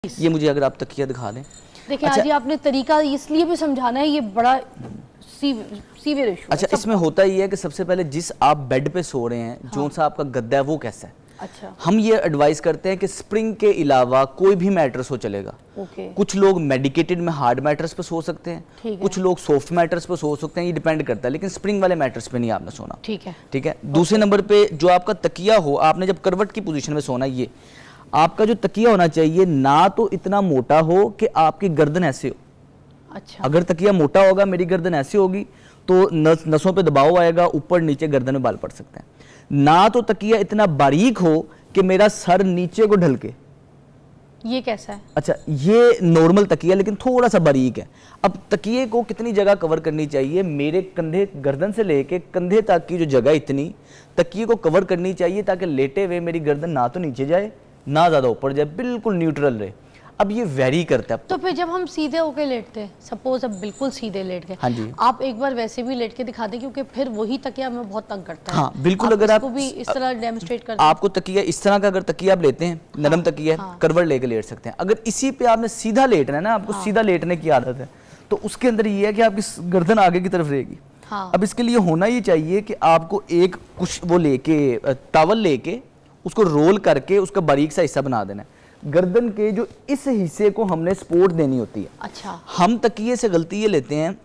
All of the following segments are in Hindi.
ये मुझे अगर आप तकिया दिखा दें। देखिए आज ये आपने तरीका इसलिए भी समझाना है, ये बड़ा सीवियर इशू। अच्छा, इसमें होता ही है कि सबसे पहले जिस आप बेड पे सो रहे हैं, हाँ। जो सा आपका गद्दा है वो कैसा है। अच्छा, हम ये एडवाइस करते हैं कि स्प्रिंग के अलावा कोई भी मैट्रेस हो चलेगा। कुछ लोग मेडिकेटेड में हार्ड मैट्रेस पे सो सकते हैं, कुछ लोग सॉफ्ट मैट्रेस पे सो सकते हैं, ये डिपेंड करता है, लेकिन स्प्रिंग वाले मैट्रेस पे नहीं आपने सोना। ठीक है, ठीक है। दूसरे नंबर पे जो आपका तकिया हो, आपने जब करवट की पोजीशन में सोना, ये आपका जो तकिया होना चाहिए ना तो इतना मोटा हो कि आपकी गर्दन ऐसे हो। अच्छा, अगर तकिया मोटा होगा, मेरी गर्दन ऐसी होगी तो नसों पे दबाव आएगा, ऊपर नीचे गर्दन में बाल पड़ सकते हैं। ना तो तकिया इतना बारीक हो कि मेरा सर नीचे को ढलके। ये कैसा है? अच्छा, ये नॉर्मल तकिया लेकिन थोड़ा सा बारीक है। अब तकिए को कितनी जगह कवर करनी चाहिए? मेरे कंधे, गर्दन से लेके कंधे तक की जो जगह इतनी तकिए को कवर करनी चाहिए ताकि लेटे हुए मेरी गर्दन ना तो नीचे जाए ना ज्यादा ऊपर जाए, बिल्कुल न्यूट्रल रहे। अब ये वेरी करता है। तो फिर जब हम सीधे होके लेटते हैं, सपोज अब बिल्कुल सीधे लेट गए, हाँ जी, आप एक बार वैसे भी लेट के दिखा दें, क्योंकि फिर वही तकिया हमें बहुत तंग करता है। हाँ बिल्कुल, अगर आप भी इस तरह डेमोस्ट्रेट करते हैं, आपको तकिया इस तरह का अगर तकिया आप लेते हैं, नरम तकिया है, करवट लेके लेट सकते हैं। अगर इसी पे आपने सीधा लेटना है ना, आपको सीधा लेटने की आदत है, तो उसके अंदर ये है कि आपकी गर्दन आगे की तरफ रहेगी। अब इसके लिए होना ये चाहिए कि आपको एक कुछ वो लेके, टॉवल लेके उसको रोल करके उसका बारीक सा हिस्सा बना देना है। गर्दन के जो इस हिस्से को हमने सपोर्ट देनी होती है। अच्छा, हम तकिए से गलती ये लेते हैं,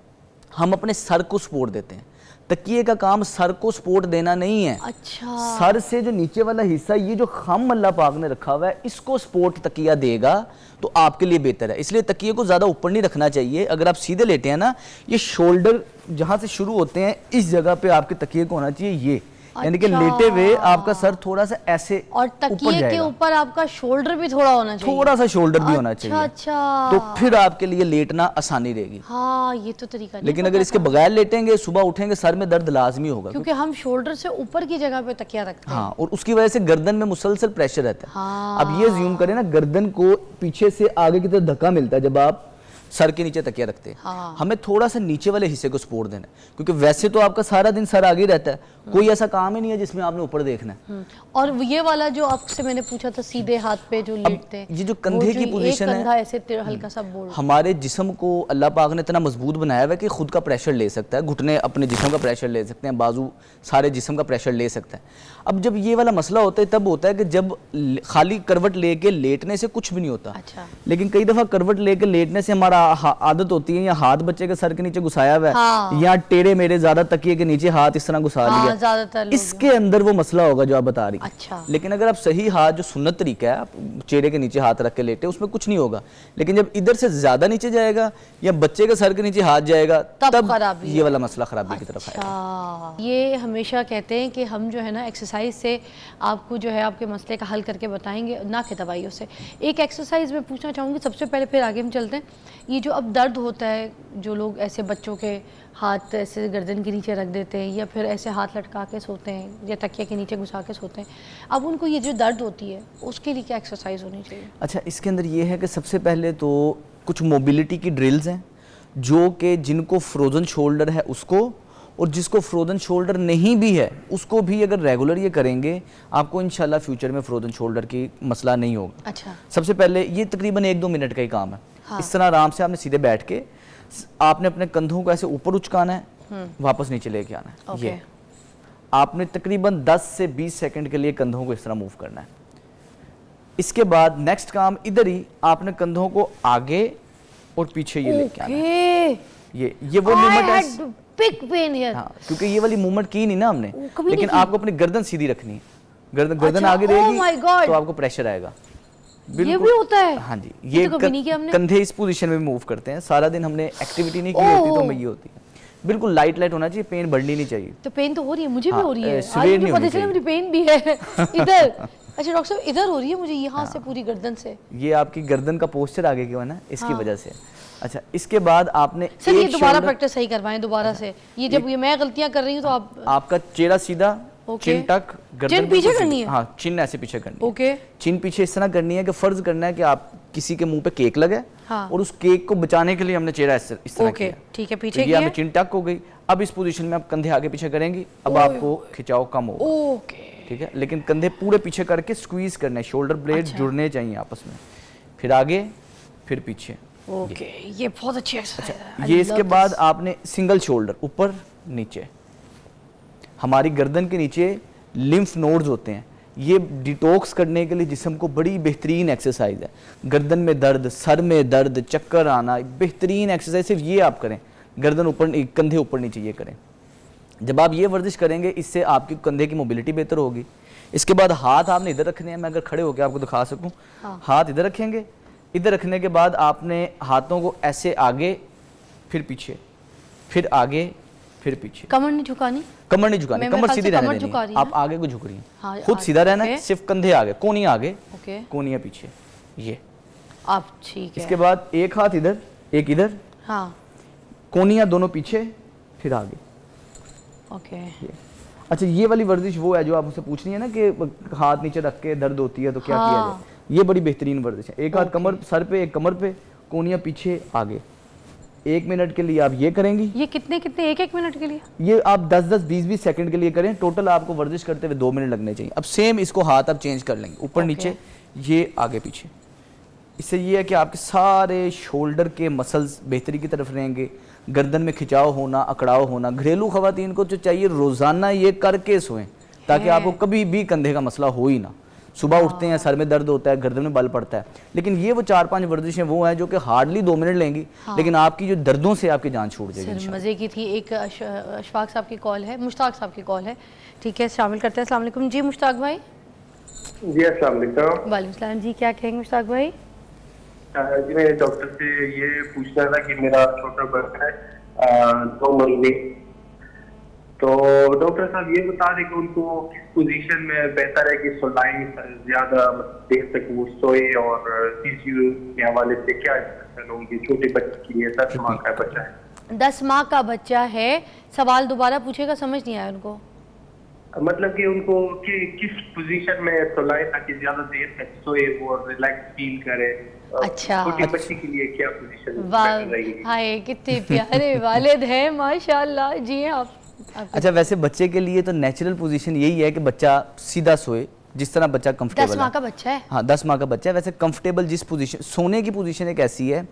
हम अपने सर को सपोर्ट देते हैं। तकिए का काम सर को सपोर्ट देना नहीं है। अच्छा, सर से जो नीचे वाला हिस्सा, ये जो खम अल्लाह पाक ने रखा हुआ है, इसको सपोर्ट तकिया देगा तो आपके लिए बेहतर है। इसलिए तकिए को ज्यादा ऊपर नहीं रखना चाहिए। अगर आप सीधे लेटे हैं ना, ये शोल्डर जहां से शुरू होते हैं इस जगह पे आपके तकिए को होना चाहिए, ये यानी कि लेटे हुए आपका सर थोड़ा सा ऐसे और तकिए के ऊपर आपका शोल्डर भी थोड़ा होना चाहिए, थोड़ा सा शोल्डर भी होना चाहिए। अच्छा, तो फिर आपके लिए लेटना आसानी रहेगी। हाँ, ये तो तरीका नहीं। लेकिन अगर इसके बगैर लेटेंगे, सुबह उठेंगे सर में दर्द लाजमी होगा, क्योंकि हम शोल्डर से ऊपर की जगह पे तकिया रखते हैं। हाँ, और उसकी वजह से गर्दन में मुसलसल प्रेशर रहता है। हाँ। अब ये ज्यूम करें ना, गर्दन को पीछे से आगे की तरफ धक्का मिलता है जब आप सर के नीचे तकिया रखते हैं। हाँ। हमें थोड़ा सा नीचे वाले हिस्से को सपोर्ट देना है, क्योंकि वैसे तो आपका सारा दिन सर आगे रहता है, कोई ऐसा काम ही नहीं है जिसमें आपने ऊपर देखना है। और ये वाला जो आपसे मैंने पूछा था, सीधे हाथ पे जो लेटते हैं, ये जो कंधे की पोजीशन है, कंधा ऐसे हल्का सा बोल, हमारे जिस्म को अल्लाह पाक ने इतना मजबूत बनाया हुआ है कि खुद का प्रेशर ले सकता है। घुटने अपने जिस्म का प्रेशर ले सकते हैं, बाजू सारे जिस्म का प्रेशर ले सकता है। अब जब ये वाला मसला होता है तब होता है कि जब खाली करवट लेके लेटने से कुछ भी नहीं होता। अच्छा। लेकिन कई दफा करवट लेके लेटने से हमारा आदत होती है, या हाथ बच्चे के सर के नीचे घुसाया हुआ है, हाँ। या टेढ़े मेरे ज्यादा तकिए के नीचे हाथ इस तरह घुसा लिया, ज्यादातर इसके अंदर वो मसला होगा जो आप बता रही। अच्छा। लेकिन लेकिन अगर आप सही हाथ, जो सुन्नत तरीका है, आप चेहरे के नीचे हाथ रख के लेटे, उसमें कुछ नहीं होगा। लेकिन जब इधर से ज्यादा नीचे जाएगा या बच्चे के सर के नीचे हाथ जाएगा, तब ये वाला मसला खराबी की तरफ आएगा। ये हमेशा कहते हैं कि हम जो है ना एक्सरसाइज से आपको जो है आपके मसले का हल करके बताएंगे, ना कि दवाइयों से। एक एक्सरसाइज में पूछना चाहूँगी सबसे पहले, फिर आगे हम चलते हैं। ये जो अब दर्द होता है, जो लोग ऐसे बच्चों के हाथ ऐसे गर्दन के नीचे रख देते हैं या फिर ऐसे हाथ लटका के सोते हैं या तकिया के नीचे घुसा के सोते हैं, अब उनको ये जो दर्द होती है उसके लिए क्या एक्सरसाइज होनी चाहिए? अच्छा, इसके अंदर ये है कि सबसे पहले तो कुछ मोबिलिटी की ड्रिल्स हैं, जो कि जिनको फ्रोजन शोल्डर है उसको, और जिसको फ्रोजन शोल्डर नहीं भी है उसको भी अगर रेगुलर ये करेंगे, आपको इंशाल्लाह फ्यूचर में फ्रोजन शोल्डर की मसला नहीं होगा। अच्छा। सबसे पहले ये तकरीबन 1-2 मिनट का ही काम है। हाँ। इस तरह आराम से आपने सीधे बैठ के आपने अपने कंधों को ऐसे ऊपर उचकाना है, वापस नीचे लेके आना है। ये आपने तकरीबन 10 से 20 सेकंड के लिए कंधों को इस तरह मूव करना है। इसके बाद नेक्स्ट काम, इधर ही आपने कंधों को आगे और पीछे ये लेके आना है। ये वो मूवमेंट है, बिग पेन हियर। हाँ, क्योंकि ये वाली मूवमेंट की नहीं ना हमने, लेकिन आपको अपनी गर्दन सीधी रखनी है। गर्दन आगे रहेगी तो आपको प्रेशर आएगा। ये भी होता है? हाँ जी, ये कंधे इस पोजीशन में मूव करते हैं। सारा दिन हमने एक्टिविटी नहीं की होती तो हमें ये होती है। बिल्कुल लाइट होना चाहिए, पेन बढ़नी नहीं चाहिए। तो पेन तो हो रही है, मुझे भी हो रही है, सवेर नहीं होनी चाहिए। मुझे पेन भी है इधर। अच्छा डॉक्टर साहब, इधर हो रही है मुझे, यहाँ से पूरी गर्दन से। ये आपकी गर्दन का पोस्चर आगे क्यों है ना, इसकी वजह से। अच्छा, इसके बाद आपने सर ये दोबारा प्रैक्टिस सही करवाएं दोबारा से। ये जब ये मैं गलतियां कर रही हूँ तो आपका चेहरा सीधा, चिन टक, चिन पीछे करनी है। हाँ, चिन ऐसे पीछे करनी है। ओके। चिन पीछे इस तरह करनी है कि फर्ज करना है कि आप किसी के मुंह पे केक लगे, हाँ। और उस केक को बचाने के लिए हमने चेहरा इस तरह किया। ठीक है, पीछे किया, चिन टक हो गई। अब इस पोजीशन में आप कंधे आगे पीछे करेंगी, अब आपको खिंचाव कम होगा। ओके, ठीक है, लेकिन कंधे पूरे पीछे करके स्क्वीज करने, शोल्डर ब्लेड जुड़ने चाहिए आपस में। फिर आगे, फिर पीछे। ओके, ये बहुत अच्छी एक्सरसाइज है। ये इसके बाद आपने सिंगल शोल्डर, ऊपर नीचे। हमारी गर्दन के नीचे लिम्फ नोड्स होते हैं, ये डिटॉक्स करने के लिए जिस्म को बड़ी बेहतरीन एक्सरसाइज है। गर्दन में दर्द, सर में दर्द, चक्कर आना, बेहतरीन एक्सरसाइज सिर्फ ये आप करें। गर्दन ऊपर, कंधे ऊपर नीचे ये करें। जब आप ये वर्जिश करेंगे इससे आपकी कंधे की मोबिलिटी बेहतर होगी। इसके बाद हाथ आपने इधर रखने हैं, मैं अगर खड़े होकर आपको दिखा सकूं। हाथ इधर रखेंगे, इधर रखने के बाद आपने हाथों को ऐसे आगे, फिर पीछे, फिर आगे, फिर पीछे। कमर नहीं झुकानी, कमर नहीं झुकानी, कमर सीधी रहने देनी झुका है। रही आप आगे को झुक रही हैं, हाँ, खुद सीधा रहना है, सिर्फ कंधे आगे, कोनियां आगे, ओके, कोनियां पीछे। ये आप ठीक है। इसके बाद एक हाथ इधर, एक इधर, हाँ, कोनियां दोनों पीछे, फिर आगे। ओके। अच्छा, ये वाली वर्जिश वो है जो आप मुझसे पूछ रही है ना कि हाथ नीचे रख के दर्द होती है तो क्या किया जाए। ये बड़ी बेहतरीन वर्जिश है। एक हाथ कमर, सर पे, एक कमर पे, कोनियां पीछे, आगे। 1 मिनट के लिए आप ये करेंगी। ये कितने कितने, एक मिनट के लिए? ये आप 10-10, 20-20 सेकंड के लिए करें। टोटल आपको वर्जिश करते हुए 2 मिनट लगने चाहिए। अब सेम इसको हाथ आप चेंज कर लेंगे, ऊपर नीचे, ये आगे पीछे। इससे ये है कि आपके सारे शोल्डर के मसल्स बेहतरी की तरफ रहेंगे। गर्दन में खिंचाव होना, अकड़ाव होना, घरेलू खवातीन को जो चाहिए रोजाना ये करके सोएं, ताकि आपको कभी भी कंधे का मसला हो ही ना। सुबह उठते हैं, सर में दर्द होता है, गर्दन में बल पड़ता है, लेकिन ये वो 4-5 वर्जिशें वो हैं जो कि हार्डली 2 मिनट लेंगी, लेकिन आपकी जो दर्दों से आपकी जान छूट जाएगी। सर मज़े की थी। एक अशफाक साहब की कॉल है, मुश्ताक साहब की कॉल है, ठीक है, शामिल करते हैं। अस्सलाम वालेकुम जी मुश्ताक भाई। जी अस्सलाम वालेकुम। वालेकुम सलाम जी, क्या कहेंगे मुश्ताक भाई? जी मैं डॉक्टर से ये पूछना था कि मेरा छोटा बच्चा है 2 महीने, तो डॉक्टर साहब ये बता दें कि उनको किस पोजीशन में बेहतर है कि सुलाई ज्यादा देर तक वो सोए, और पीसीओ के हवाले से क्या होंगे छोटे बच्चे के लिए? 10 माह का बच्चा है। 10 माह का बच्चा है। सवाल दोबारा पूछेगा, समझ नहीं आया उनको। मतलब कि उनको किस पोजीशन में सुलाए ताकि ज्यादा देर तक सोए और रिलैक्स फील करे। अच्छा, छोटी बच्ची के लिए क्या पोजीशन वाह, रहेगी? हाय कितने प्यारे वालिद हैं माशाल्लाह जी। आप अच्छा, वैसे बच्चे के लिए तो नेचुरल पोजीशन यही है कि बच्चा सीधा सोए, जिस तरह बच्चा कंफर्टेबल 10 माह का बच्चा है। हाँ, 10 माह का बच्चा है। वैसे कंफर्टेबल जिस पोजीशन, सोने की पोजीशन एक ऐसी है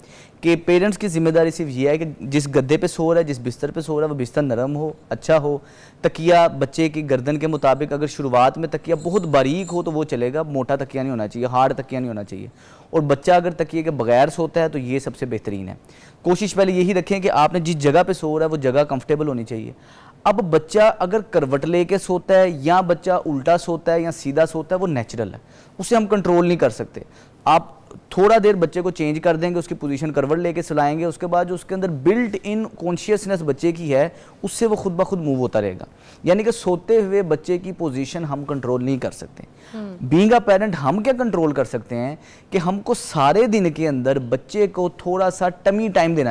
कि पेरेंट्स की जिम्मेदारी सिर्फ ये है कि जिस गद्दे पे सो रहा है, जिस बिस्तर पे सो रहा है, वो बिस्तर नरम हो, अच्छा हो। तकिया बच्चे की गर्दन के मुताबिक, अगर शुरुआत में तकिया बहुत बारीक हो तो वो चलेगा, मोटा तकिया नहीं होना चाहिए, हार्ड तकिया नहीं होना चाहिए। और बच्चा अगर तकिए के बगैर सोता है तो ये सबसे बेहतरीन है। कोशिश पहले यही रखें कि आपने जिस जगह पे सो रहा है वो जगह कंफर्टेबल होनी चाहिए। अब बच्चा अगर करवट लेके सोता है, या बच्चा उल्टा सोता है, या सीधा सोता है, वो नेचुरल है, उसे हम कंट्रोल नहीं कर सकते। आप थोड़ा देर बच्चे को चेंज कर देंगे, उसकी पोजीशन करवट लेके सुलाएंगे, उसके बाद जो उसके अंदर बिल्ट इन कॉन्शियसनेस बच्चे की है, उससे वो खुद ब खुद मूव होता रहेगा। यानी कि सोते हुए बच्चे की पोजीशन हम कंट्रोल नहीं कर सकते। बीइंग अ पेरेंट हम क्या कंट्रोल कर सकते हैं कि हमको सारे दिन के अंदर बच्चे को थोड़ा सा टमी टाइम देना चाहिए।